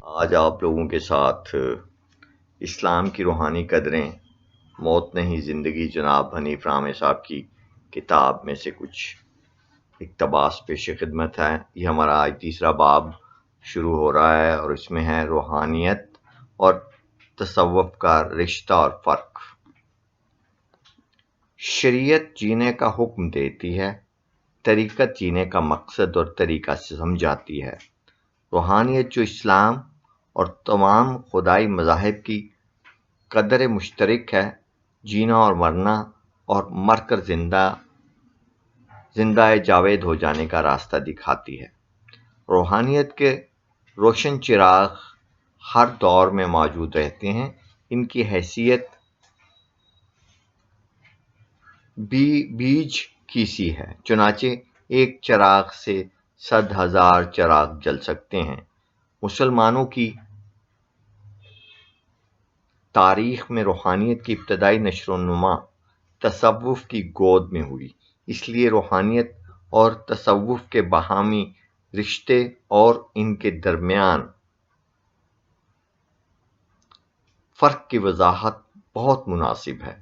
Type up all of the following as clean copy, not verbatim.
آج آپ لوگوں کے ساتھ اسلام کی روحانی قدریں موت نہیں زندگی جناب حنیف رامے صاحب کی کتاب میں سے کچھ اقتباس پیش خدمت ہے۔ یہ ہمارا آج تیسرا باب شروع ہو رہا ہے اور اس میں ہے روحانیت اور تصوف کا رشتہ اور فرق۔ شریعت جینے کا حکم دیتی ہے، طریقت جینے کا مقصد اور طریقہ سمجھاتی ہے۔ روحانیت جو اسلام اور تمام خدائی مذاہب کی قدر مشترک ہے، جینا اور مرنا اور مر کر زندہ جاوید ہو جانے کا راستہ دکھاتی ہے۔ روحانیت کے روشن چراغ ہر دور میں موجود رہتے ہیں۔ ان کی حیثیت بیج کی سی ہے، چنانچہ ایک چراغ سے 100,000 چراغ جل سکتے ہیں۔ مسلمانوں کی تاریخ میں روحانیت کی ابتدائی نشو و نما تصوف کی گود میں ہوئی، اس لیے روحانیت اور تصوف کے باہمی رشتے اور ان کے درمیان فرق کی وضاحت بہت مناسب ہے۔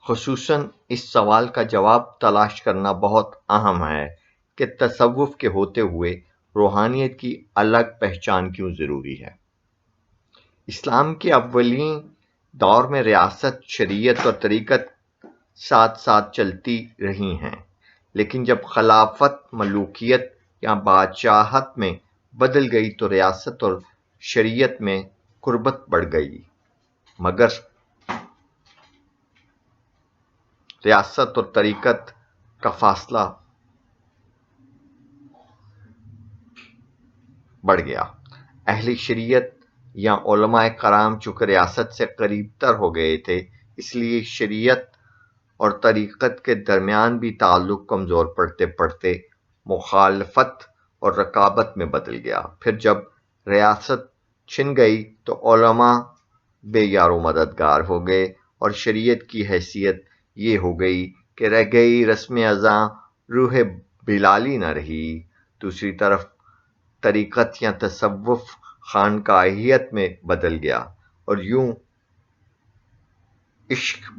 خصوصاً اس سوال کا جواب تلاش کرنا بہت اہم ہے کہ تصوف کے ہوتے ہوئے روحانیت کی الگ پہچان کیوں ضروری ہے۔ اسلام کے اولین دور میں ریاست، شریعت اور طریقت ساتھ ساتھ چلتی رہی ہیں، لیکن جب خلافت، ملوکیت یا بادشاہت میں بدل گئی تو ریاست اور شریعت میں قربت بڑھ گئی، مگر ریاست اور طریقت کا فاصلہ بڑھ گیا۔ اہل شریعت یا علماء کرام چونکہ ریاست سے قریب تر ہو گئے تھے، اس لیے شریعت اور طریقت کے درمیان بھی تعلق کمزور پڑتے پڑتے مخالفت اور رقابت میں بدل گیا۔ پھر جب ریاست چھن گئی تو علماء بے یار و مددگار ہو گئے اور شریعت کی حیثیت یہ ہو گئی کہ رہ گئی رسم ازاں روح بلالی نہ رہی۔ دوسری طرف طریقت یا تصوف خانقاہیت میں بدل گیا اور یوں عشق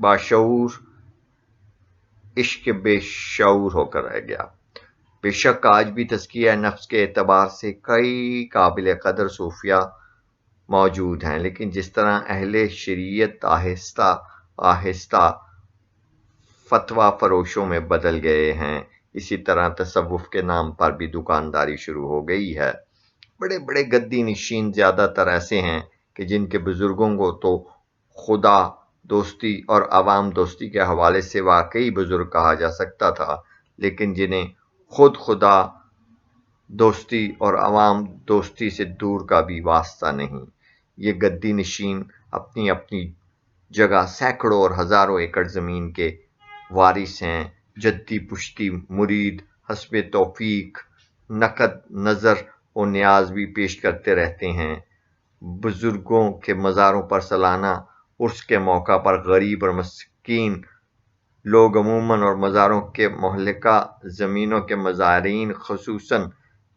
بے شعور ہو کر رہ گیا۔ بے شک آج بھی تزکیہ نفس کے اعتبار سے کئی قابل قدر صوفیاء موجود ہیں، لیکن جس طرح اہل شریعت آہستہ آہستہ فتویٰ فروشوں میں بدل گئے ہیں، اسی طرح تصوف کے نام پر بھی دکانداری شروع ہو گئی ہے۔ بڑے بڑے گدی نشین زیادہ تر ایسے ہیں کہ جن کے بزرگوں کو تو خدا دوستی اور عوام دوستی کے حوالے سے واقعی بزرگ کہا جا سکتا تھا، لیکن جنہیں خود خدا دوستی اور عوام دوستی سے دور کا بھی واسطہ نہیں۔ یہ گدی نشین اپنی اپنی جگہ سینکڑوں اور ہزاروں ایکڑ زمین کے وارث ہیں۔ جدی پشتی مرید حسب توفیق نقد نظر و نیاز بھی پیش کرتے رہتے ہیں۔ بزرگوں کے مزاروں پر سالانہ عرس کے موقع پر غریب اور مسکین لوگ عموماً اور مزاروں کے مہلکہ زمینوں کے مزارعین خصوصاً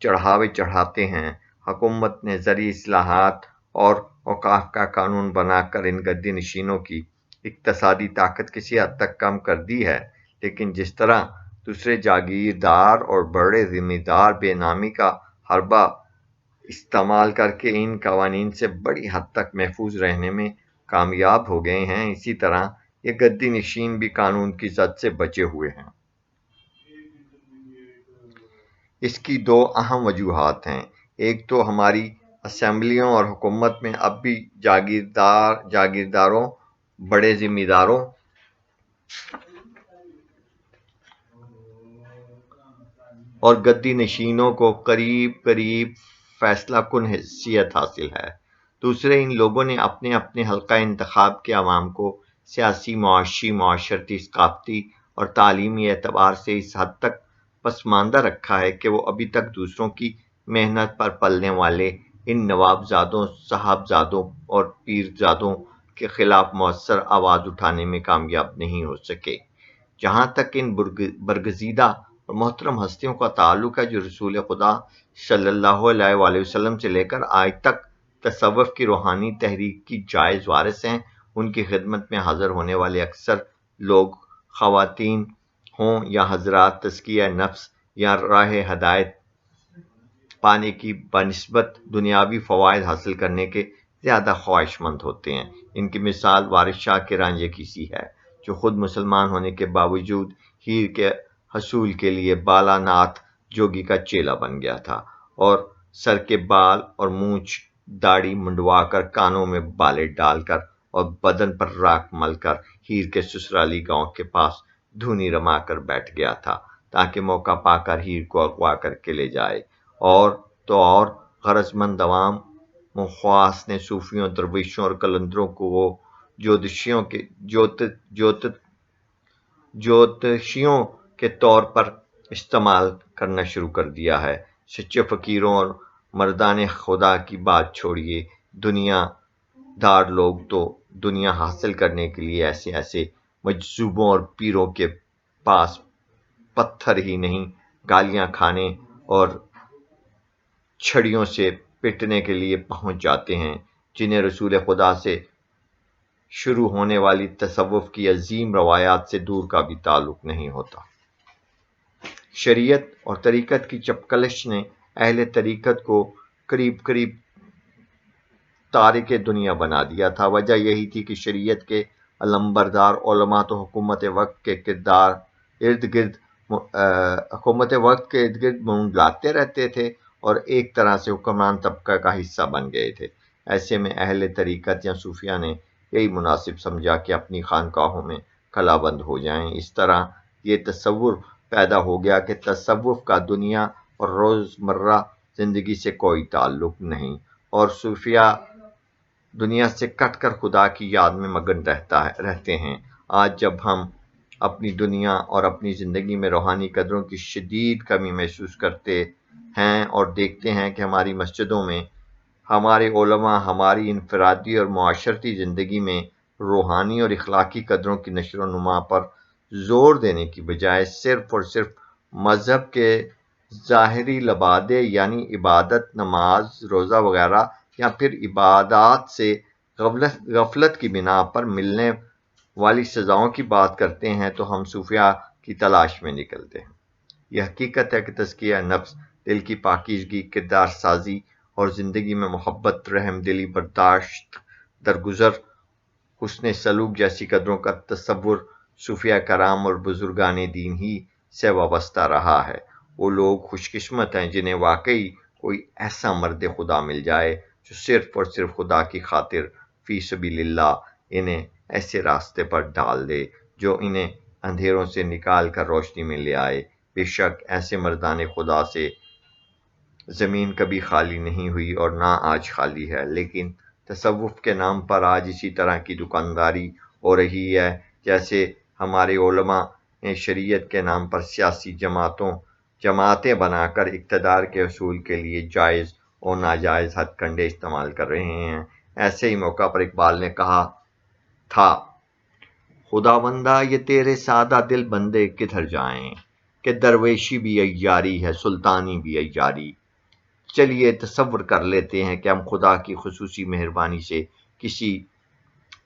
چڑھاوے چڑھاتے ہیں۔ حکومت نے زرعی اصلاحات اور اوقاف کا قانون بنا کر ان گدی نشینوں کی اقتصادی طاقت کسی حد تک کم کر دی ہے، لیکن جس طرح دوسرے جاگیردار اور بڑے ذمہ دار بے نامی کا حربہ استعمال کر کے ان قوانین سے بڑی حد تک محفوظ رہنے میں کامیاب ہو گئے ہیں، اسی طرح یہ گدی نشین بھی قانون کی زد سے بچے ہوئے ہیں۔ اس کی دو اہم وجوہات ہیں۔ ایک تو ہماری اسمبلیوں اور حکومت میں اب بھی جاگیرداروں، بڑے ذمہ داروں اور گدی نشینوں کو قریب فیصلہ کن حیثیت حاصل ہے۔ دوسرے، ان لوگوں نے اپنے اپنے حلقہ انتخاب کے عوام کو سیاسی، معاشی، معاشرتی، ثقافتی اور تعلیمی اعتبار سے اس حد تک پسماندہ رکھا ہے کہ وہ ابھی تک دوسروں کی محنت پر پلنے والے ان نوابزادوں، صاحبزادوں اور پیرزادوں کے خلاف مؤثر آواز اٹھانے میں کامیاب نہیں ہو سکے۔ جہاں تک ان برگزیدہ اور محترم ہستیوں کا تعلق ہے جو رسول خدا صلی اللہ علیہ وآلہ وسلم سے لے کر آج تک تصوف کی روحانی تحریک کی جائز وارث ہیں۔ ان کی خدمت میں حاضر ہونے والے اکثر لوگ، خواتین ہوں یا حضرات، تزکیہ نفس یا راہ ہدایت پانے کی بنسبت دنیاوی فوائد حاصل کرنے کے زیادہ خواہش مند ہوتے ہیں۔ ان کی مثال وارث شاہ کے رانجھے کی سی ہے، جو خود مسلمان ہونے کے باوجود ہیر کے حصول کے لیے بالا ناتھ جوگی کا چیلا بن گیا تھا، اور سر کے بال اور مونچھ داڑھی منڈوا کر، کانوں میں بالے ڈال کر اور بدن پر راکھ مل کر ہیر کے سسرالی گاؤں کے پاس دھونی رما کر بیٹھ گیا تھا، تاکہ موقع پا کر ہیر کو اغوا کر کے لے جائے۔ اور تو اور غرض مند عوام مخواص نے صوفیوں، درویشوں اور قلندروں کو وہ جوتشیوں کے طور پر استعمال کرنا شروع کر دیا ہے۔ سچے فقیروں اور مردان خدا کی بات چھوڑیے، دنیا دار لوگ تو دنیا حاصل کرنے کے لیے ایسے ایسے مجذوبوں اور پیروں کے پاس پتھر ہی نہیں، گالیاں کھانے اور چھڑیوں سے پٹنے کے لیے پہنچ جاتے ہیں، جنہیں رسول خدا سے شروع ہونے والی تصوف کی عظیم روایات سے دور کا بھی تعلق نہیں ہوتا۔ شریعت اور طریقت کی چپکلش نے اہل طریقت کو قریب قریب تارک دنیا بنا دیا تھا۔ وجہ یہی تھی کہ شریعت کے علمبردار علماء تو حکومت وقت کے ارد گرد منڈلاتے رہتے تھے اور ایک طرح سے حکمران طبقہ کا حصہ بن گئے تھے۔ ایسے میں اہل طریقت یا صوفیہ نے یہی مناسب سمجھا کہ اپنی خانقاہوں میں کلا بند ہو جائیں۔ اس طرح یہ تصور پیدا ہو گیا کہ تصوف کا دنیا اور روزمرہ زندگی سے کوئی تعلق نہیں، اور صوفیہ دنیا سے کٹ کر خدا کی یاد میں مگن رہتے ہیں۔ آج جب ہم اپنی دنیا اور اپنی زندگی میں روحانی قدروں کی شدید کمی محسوس کرتے ہیں اور دیکھتے ہیں کہ ہماری مسجدوں میں ہمارے علماء ہماری انفرادی اور معاشرتی زندگی میں روحانی اور اخلاقی قدروں کی نشر و نما پر زور دینے کی بجائے صرف اور صرف مذہب کے ظاہری لبادے یعنی عبادت، نماز، روزہ وغیرہ یا پھر عبادات سے غفلت کی بنا پر ملنے والی سزاؤں کی بات کرتے ہیں، تو ہم صوفیہ کی تلاش میں نکلتے ہیں۔ یہ حقیقت ہے کہ تزکیہ نفس، دل کی پاکیزگی، کردار سازی اور زندگی میں محبت، رحم دلی، برداشت، درگزر، حسن سلوک جیسی قدروں کا تصور صوفیہ کرام اور بزرگان دین ہی سے وابستہ رہا ہے۔ وہ لوگ خوش قسمت ہیں جنہیں واقعی کوئی ایسا مرد خدا مل جائے جو صرف اور صرف خدا کی خاطر فی سبیل اللہ انہیں ایسے راستے پر ڈال دے جو انہیں اندھیروں سے نکال کر روشنی میں لے آئے۔ بے شک ایسے مردان خدا سے زمین کبھی خالی نہیں ہوئی اور نہ آج خالی ہے، لیکن تصوف کے نام پر آج اسی طرح کی دکانداری ہو رہی ہے جیسے ہمارے علماء شریعت کے نام پر سیاسی جماعتیں بنا کر اقتدار کے حصول کے لیے جائز اور ناجائز ہتھ کنڈے استعمال کر رہے ہیں۔ ایسے ہی موقع پر اقبال نے کہا تھا، خداوندا یہ تیرے سادہ دل بندے کدھر جائیں، کہ درویشی بھی عیاری ہے، سلطانی بھی عیاری۔ چلیے تصور کر لیتے ہیں کہ ہم خدا کی خصوصی مہربانی سے کسی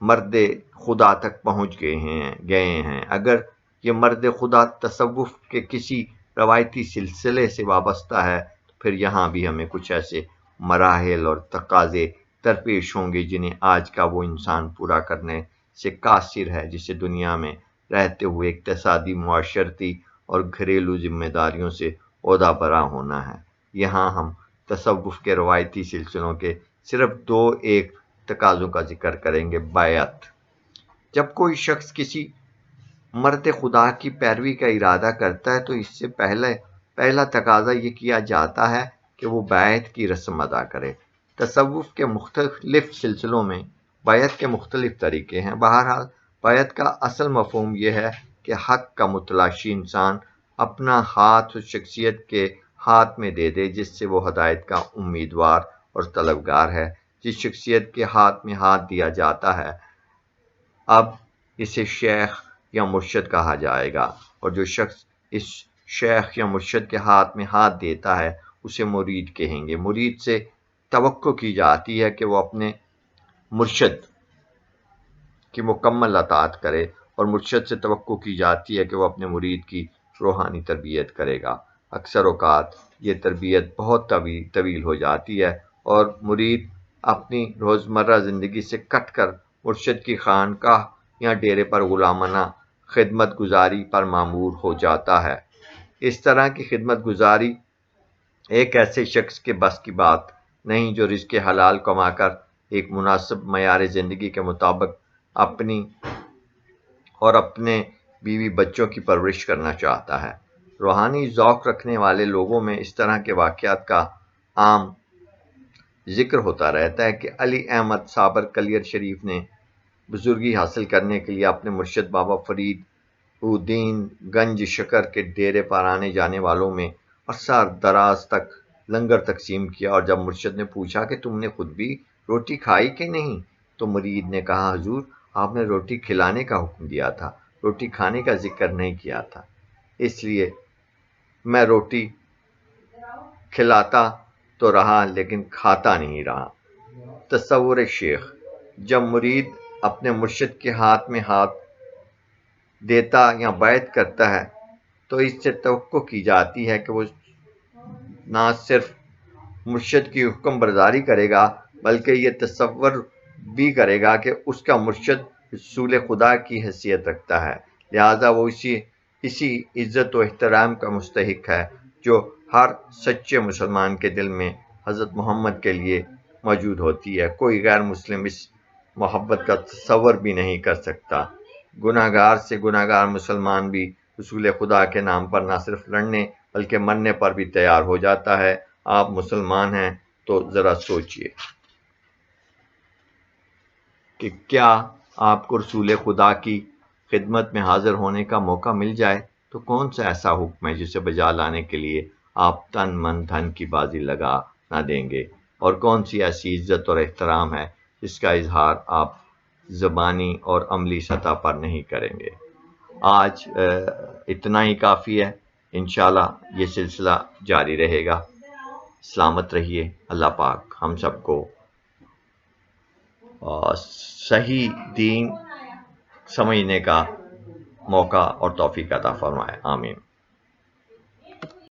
مرد خدا تک پہنچ گئے ہیں۔ اگر یہ مرد خدا تصوف کے کسی روایتی سلسلے سے وابستہ ہے تو پھر یہاں بھی ہمیں کچھ ایسے مراحل اور تقاضے درپیش ہوں گے جنہیں آج کا وہ انسان پورا کرنے سے قاصر ہے، جسے دنیا میں رہتے ہوئے اقتصادی، معاشرتی اور گھریلو ذمہ داریوں سے عہدہ برا ہونا ہے۔ یہاں ہم تصوف کے روایتی سلسلوں کے صرف ایک تقاضوں کا ذکر کریں گے۔ بیعت۔ جب کوئی شخص کسی مرد خدا کی پیروی کا ارادہ کرتا ہے تو اس سے پہلا تقاضا یہ کیا جاتا ہے کہ وہ بیعت کی رسم ادا کرے۔ تصوف کے مختلف سلسلوں میں بیعت کے مختلف طریقے ہیں۔ بہرحال بیعت کا اصل مفہوم یہ ہے کہ حق کا متلاشی انسان اپنا ہاتھ اس شخصیت کے ہاتھ میں دے دے جس سے وہ ہدایت کا امیدوار اور طلبگار ہے۔ جس شخصیت کے ہاتھ میں ہاتھ دیا جاتا ہے اب اسے شیخ یا مرشد کہا جائے گا، اور جو شخص اس شیخ یا مرشد کے ہاتھ میں ہاتھ دیتا ہے اسے مرید کہیں گے۔ مرید سے توقع کی جاتی ہے کہ وہ اپنے مرشد کی مکمل اطاعت کرے، اور مرشد سے توقع کی جاتی ہے کہ وہ اپنے مرید کی روحانی تربیت کرے گا۔ اکثر اوقات یہ تربیت بہت طویل ہو جاتی ہے، اور مرید اپنی روزمرہ زندگی سے کٹ کر مرشد کی خانقاہ یا ڈیرے پر غلامانہ خدمت گزاری پر مامور ہو جاتا ہے۔ اس طرح کی خدمت گزاری ایک ایسے شخص کے بس کی بات نہیں جو رزق حلال کما کر ایک مناسب معیار زندگی کے مطابق اپنی اور اپنے بیوی بچوں کی پرورش کرنا چاہتا ہے۔ روحانی ذوق رکھنے والے لوگوں میں اس طرح کے واقعات کا عام ذکر ہوتا رہتا ہے کہ علی احمد صابر کلیر شریف نے بزرگی حاصل کرنے کے لیے اپنے مرشد بابا فرید الدین گنج شکر کے ڈیرے پر آنے جانے والوں میں عرصہ دراز تک لنگر تقسیم کیا، اور جب مرشد نے پوچھا کہ تم نے خود بھی روٹی کھائی کہ نہیں، تو مرید نے کہا حضور آپ نے روٹی کھلانے کا حکم دیا تھا، روٹی کھانے کا ذکر نہیں کیا تھا، اس لیے میں روٹی کھلاتا تو رہا لیکن کھاتا نہیں رہا۔ تصور شیخ: جب مرید اپنے مرشد کے ہاتھ میں ہاتھ دیتا یا بیعت کرتا ہے تو اس سے توقع کی جاتی ہے کہ وہ نہ صرف مرشد کی حکم برداری کرے گا بلکہ یہ تصور بھی کرے گا کہ اس کا مرشد رسول خدا کی حیثیت رکھتا ہے، لہذا وہ اسی عزت و احترام کا مستحق ہے جو ہر سچے مسلمان کے دل میں حضرت محمد کے لیے موجود ہوتی ہے۔ کوئی غیر مسلم اس محبت کا تصور بھی نہیں کر سکتا۔ گناہ گار سے گناہ گار مسلمان بھی رسول خدا کے نام پر نہ صرف لڑنے بلکہ مرنے پر بھی تیار ہو جاتا ہے۔ آپ مسلمان ہیں تو ذرا سوچئے کہ کیا آپ کو رسول خدا کی خدمت میں حاضر ہونے کا موقع مل جائے تو کون سا ایسا حکم ہے جسے بجا لانے کے لیے آپ تن من دھن کی بازی لگا نہ دیں گے، اور کون سی ایسی عزت اور احترام ہے جس کا اظہار آپ زبانی اور عملی سطح پر نہیں کریں گے۔ آج اتنا ہی کافی ہے، انشاءاللہ یہ سلسلہ جاری رہے گا۔ سلامت رہیے۔ اللہ پاک ہم سب کو صحیح دین سمجھنے کا موقع اور توفیق عطا فرمائے۔ آمین۔